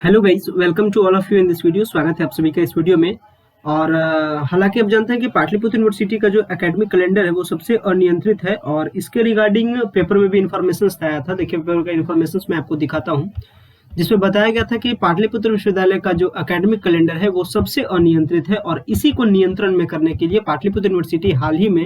Hello guys, welcome to all of you in this video. स्वागत है आप सभी का इस वीडियो में। और हालांकि आप जानते हैं कि पाटलिपुत्र यूनिवर्सिटी का जो एकेडमिक कैलेंडर है वो सबसे अनियंत्रित है और इसके रिगार्डिंग पेपर में भी इन्फॉर्मेशन आया था। देखिए, पेपर का इन्फॉर्मेशन मैं आपको दिखाता हूँ, जिसमें बताया गया था कि पाटलिपुत्र विश्वविद्यालय का जो एकेडमिक कैलेंडर है वो सबसे अनियंत्रित है और इसी को नियंत्रण में करने के लिए पाटलिपुत्र यूनिवर्सिटी हाल ही में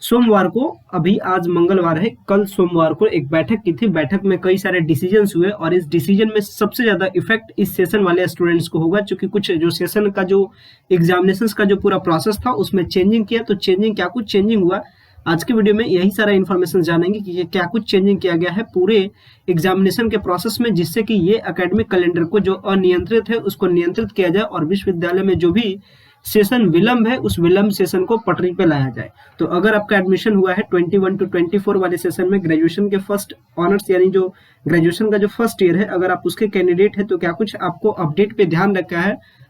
सोमवार को, अभी आज मंगलवार है, कल सोमवार को एक बैठक की थी। बैठक में कई सारे डिसीजंस हुए और इस डिसीजन में सबसे ज्यादा इफेक्ट इस सेशन वाले स्टूडेंट्स को होगा, क्योंकि कुछ जो सेशन का जो एग्जामिनेशंस का जो पूरा प्रोसेस था उसमें चेंजिंग किया। तो चेंजिंग क्या कुछ चेंजिंग हुआ, आज के वीडियो में यही सारा इन्फॉर्मेशन जानेंगे कि ये क्या कुछ चेंजिंग किया गया है पूरे एग्जामिनेशन के प्रोसेस में, जिससे कि ये एकेडमिक कैलेंडर को जो अनियंत्रित है उसको नियंत्रित किया जाए और विश्वविद्यालय में जो भी सेशन विलंब है उस विलंब सेशन को पटरी पे लाया जाए। तो अगर आपका एडमिशन हुआ है 21 to 24 वाले सेशन में, ग्रेजुएशन के फर्स्ट ऑनर्स यानी जो ग्रेजुएशन का जो फर्स्ट ईयर है, अगर आप उसके कैंडिडेट है तो क्या कुछ आपको अपडेट पे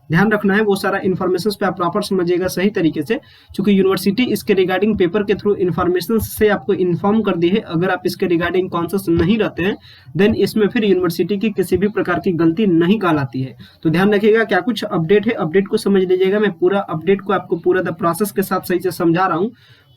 ध्यान रखना है, वो सारा इन्फॉर्मेशन पे आप प्रॉपर समझिएगा सही तरीके से, क्योंकि यूनिवर्सिटी इसके रिगार्डिंग पेपर के थ्रू इन्फॉर्मेशन से आपको इन्फॉर्म कर दी है। अगर आप इसके रिगार्डिंग कॉन्शियस नहीं रहते हैं देन इसमें फिर यूनिवर्सिटी की किसी भी प्रकार की गलती नहीं कहलाती है। तो ध्यान रखिएगा क्या कुछ अपडेट है, अपडेट को समझ लीजिएगा। मैं पूरा अपडेट को आपको पूरा द प्रोसेस के साथ सही से समझा रहा हूँ।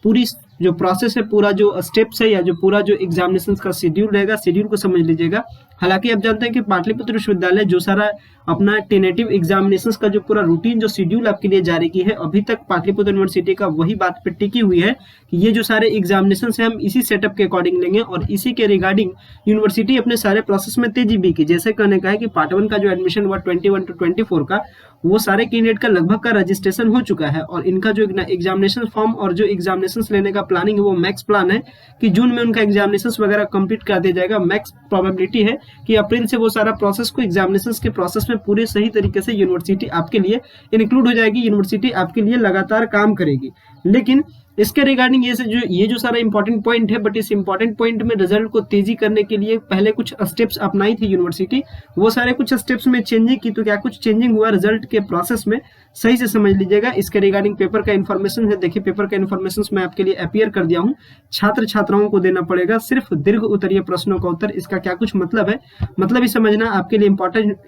पूरी जो प्रोसेस है, पूरा जो स्टेप्स है या जो पूरा जो एग्जामिनेशन का शेड्यूल रहेगा, शेड्यूल को समझ लीजिएगा। हालांकि आप जानते हैं कि पाटलिपुत्र विश्वविद्यालय जो सारा अपना टेनेटिव एग्जामिनेशन का जो पूरा रूटीन जो शेड्यूल आपके लिए जारी की है, अभी तक पाटलिपुत्र यूनिवर्सिटी का वही बात पे टिकी हुई है कि ये जो सारे एग्जामिनेशन है हम इसी सेटअप के अकॉर्डिंग लेंगे और इसी के रिगार्डिंग यूनिवर्सिटी अपने सारे प्रोसेस में तेजी भी की। जैसे कहने का है कि पार्ट 1 का जो एडमिशन हुआ 21 to 24 का, वो सारे कैंडिडेट का लगभग का रजिस्ट्रेशन हो चुका है और इनका जो एग्जामिनेशन फॉर्म और जो एग्जामिनेशन लेने का प्लानिंग है वो मैक्स प्लान है कि जून में उनका एग्जामिनेशन वगैरह कंप्लीट कर दिया जाएगा। मैक्स प्रोबेबिलिटी है कि अप्रैल से वो सारा प्रोसेस को एग्जामिनेशन के प्रोसेस में पूरे सही तरीके से यूनिवर्सिटी आपके लिए इंक्लूड हो जाएगी, यूनिवर्सिटी आपके लिए लगातार काम करेगी। लेकिन इसके रिगार्डिंग ये जो सारा इंपॉर्टेंट पॉइंट है, बट इस इंपॉर्टेंट पॉइंट में रिजल्ट को तेजी करने के लिए पहले कुछ स्टेप्स अपनाई थी यूनिवर्सिटी, वो सारे कुछ स्टेप्स में चेंजिंग की। तो क्या कुछ चेंजिंग हुआ रिजल्ट के प्रोसेस में, सही से समझ लीजिएगा। इसके रिगार्डिंग पेपर का इन्फॉर्मेशन है, देखिए पेपर का इन्फॉर्मेशन मैं आपके लिए अपीयर कर दिया हूँ। छात्र छात्राओं को देना पड़ेगा सिर्फ दीर्घ उत्तरीय प्रश्नों का उत्तर। इसका क्या कुछ मतलब है, मतलब ही समझना आपके लिए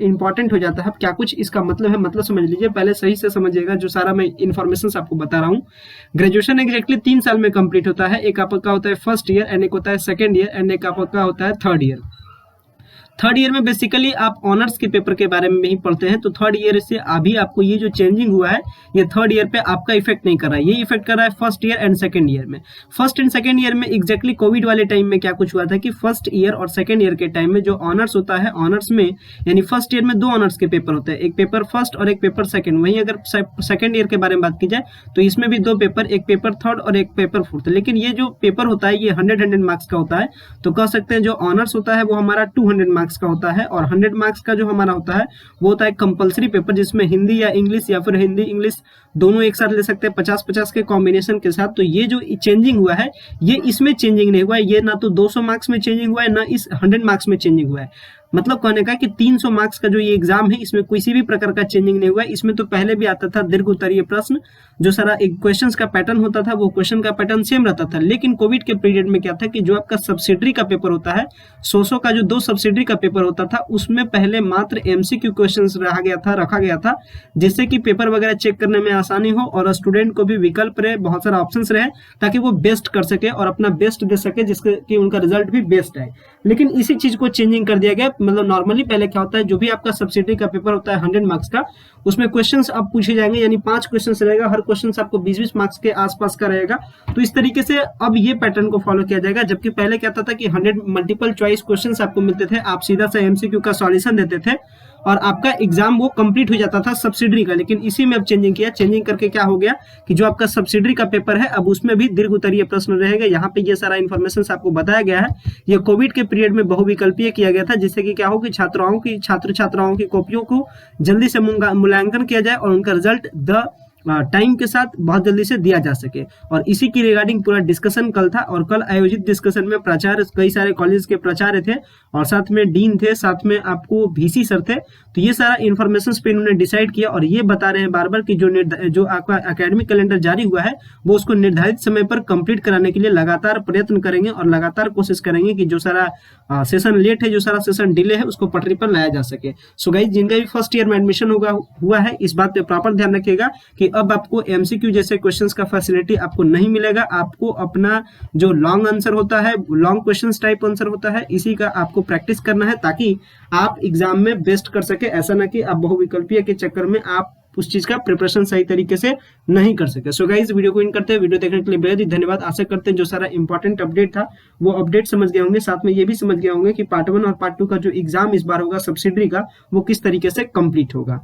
इंपॉर्टेंट हो जाता है। क्या कुछ इसका मतलब है, मतलब समझ लीजिए, पहले सही से समझिएगा जो सारा मैं इन्फॉर्मेशन आपको बता रहा हूँ। ग्रेजुएशन एग्जैक्टली 3 साल में कंप्लीट होता है। एक आपका होता है फर्स्ट ईयर एंड एक होता है सेकंड ईयर एंड एक आपका होता है थर्ड ईयर। थर्ड ईयर में बेसिकली आप ऑनर्स के पेपर के बारे में ही पढ़ते हैं। तो थर्ड ईयर से अभी आपको ये जो चेंजिंग हुआ है ये थर्ड ईयर पे आपका इफेक्ट नहीं कर रहा है, ये इफेक्ट कर रहा है first year and second year में। फर्स्ट एंड सेकंड ईयर में एग्जैक्टली कोविड वाले टाइम में क्या कुछ हुआ था कि फर्स्ट ईयर और सेकंड ईयर के टाइम में जो ऑनर्स होता है, ऑनर्स में यानी फर्स्ट ईयर में 2 ऑनर्स के पेपर होते हैं, एक पेपर फर्स्ट और एक पेपर सेकंड। वहीं अगर सेकंड ईयर के बारे में बात की जाए तो इसमें भी 2 पेपर, एक पेपर थर्ड और एक पेपर फोर्थ। लेकिन ये जो पेपर होता है ये 100 मार्क्स का होता है। तो कह सकते हैं जो ऑनर्स होता है वो हमारा 200 मार्क्स का होता है और 100 मार्क्स का जो हमारा होता है वो होता है कंपलसरी पेपर, जिसमें हिंदी या इंग्लिश या फिर हिंदी इंग्लिश दोनों एक साथ ले सकते हैं 50-50 के कॉम्बिनेशन के साथ। तो ये जो चेंजिंग हुआ है ये इसमें चेंजिंग नहीं हुआ है, ये ना तो 200 मार्क्स में चेंजिंग हुआ है ना इस 100 मार्क्स में चेंजिंग हुआ है। मतलब कहने का कि 300 मार्क्स का जो ये एग्जाम है इसमें किसी भी प्रकार का चेंजिंग नहीं हुआ है। इसमें तो पहले भी आता था दीर्घ उत्तरीय प्रश्न, जो सारा एक क्वेश्चंस का पैटर्न होता था वो क्वेश्चन का पैटर्न सेम रहता था। लेकिन कोविड के पीरियड में क्या था कि जो आपका सब्सिडरी का पेपर होता है, 100 का जो 2 सब्सिडरी का पेपर होता था उसमें पहले मात्र एमसीक्यू क्वेश्चंस रखा गया था, जिससे कि पेपर वगैरह चेक करने में आसानी हो और स्टूडेंट को भी विकल्प रहे, बहुत सारा ऑप्शंस रहे, ताकि वो बेस्ट कर सके और अपना बेस्ट दे सके, जिससे कि उनका रिजल्ट भी बेस्ट आए। लेकिन इसी चीज को चेंजिंग कर दिया गया। मतलब नॉर्मली पहले क्या होता है, जो भी आपका सब्सिडी का पेपर होता है 100 मार्क्स का, उसमें क्वेश्चंस अब पूछे जाएंगे, यानी 5 क्वेश्चंस रहेगा, हर क्वेश्चन आपको 20-20 मार्क्स के आसपास का रहेगा। तो इस तरीके से अब ये पैटर्न को फॉलो किया जाएगा। जबकि पहले क्या था कि 100 मल्टीपल चॉइस क्वेश्चंस आपको मिलते थे, आप सीधा सा एमसीक्यू का सॉल्यूशन देते थे और आपका एग्जाम वो कंप्लीट हो जाता था सब्सिडरी का। लेकिन इसी में अब चेंजिंग किया, चेंजिंग करके क्या हो गया कि जो आपका सब्सिडरी का पेपर है अब उसमें भी दीर्घ उत्तरीय प्रश्न रहेगा। यहाँ पे ये सारा इन्फॉर्मेशन आपको बताया गया है। ये कोविड के पीरियड में बहुविकल्पीय किया गया था, जिससे कि क्या हो कि छात्र छात्राओं की कॉपियों को जल्दी से मूल्यांकन किया जाए और उनका रिजल्ट टाइम के साथ बहुत जल्दी से दिया जा सके। और इसी की रिगार्डिंग पूरा डिस्कशन कल था, और कल आयोजित डिस्कशन में प्राचार्य, कई सारे कॉलेज के प्राचार्य थे और साथ में डीन थे, साथ में आपको वीसी सर थे। तो ये सारा इन्फॉर्मेशन पे इन्होंने डिसाइड किया और ये बता रहे हैं बार बार कि जो आपका एकेडमिक कैलेंडर जारी हुआ है वो उसको निर्धारित समय पर कंप्लीट कराने के लिए लगातार प्रयत्न करेंगे और लगातार कोशिश करेंगे कि जो सारा सेशन लेट है, जो सारा सेशन डिले है, उसको पटरी पर लाया जा सके। सो गाइस, जिनका भी फर्स्ट ईयर में एडमिशन हुआ है, इस बात पे प्रॉपर ध्यान रखिएगा कि अब आपको एमसीक्यू जैसे क्वेश्चंस का फैसिलिटी आपको नहीं मिलेगा। आपको अपना जो लॉन्ग आंसर होता है, लॉन्ग क्वेश्चंस टाइप आंसर होता है, इसी का आपको प्रैक्टिस करना है ताकि आप एग्जाम में बेस्ट कर सके। ऐसा ना कि आप बहुविकल्पीय के चक्कर में आप उस चीज का प्रिपरेशन सही तरीके से नहीं कर सके। सो गाइस, वीडियो को इन करते हैं। वीडियो देखने के लिए बेहद ही धन्यवाद। आशा करते हैं जो सारा इंपॉर्टेंट अपडेट था वो अपडेट समझ गए होंगे, साथ में ये भी समझ गए होंगे कि पार्ट 1 और पार्ट 2 का जो एग्जाम इस बार होगा सब्सिडरी का, वो किस तरीके से कंप्लीट होगा।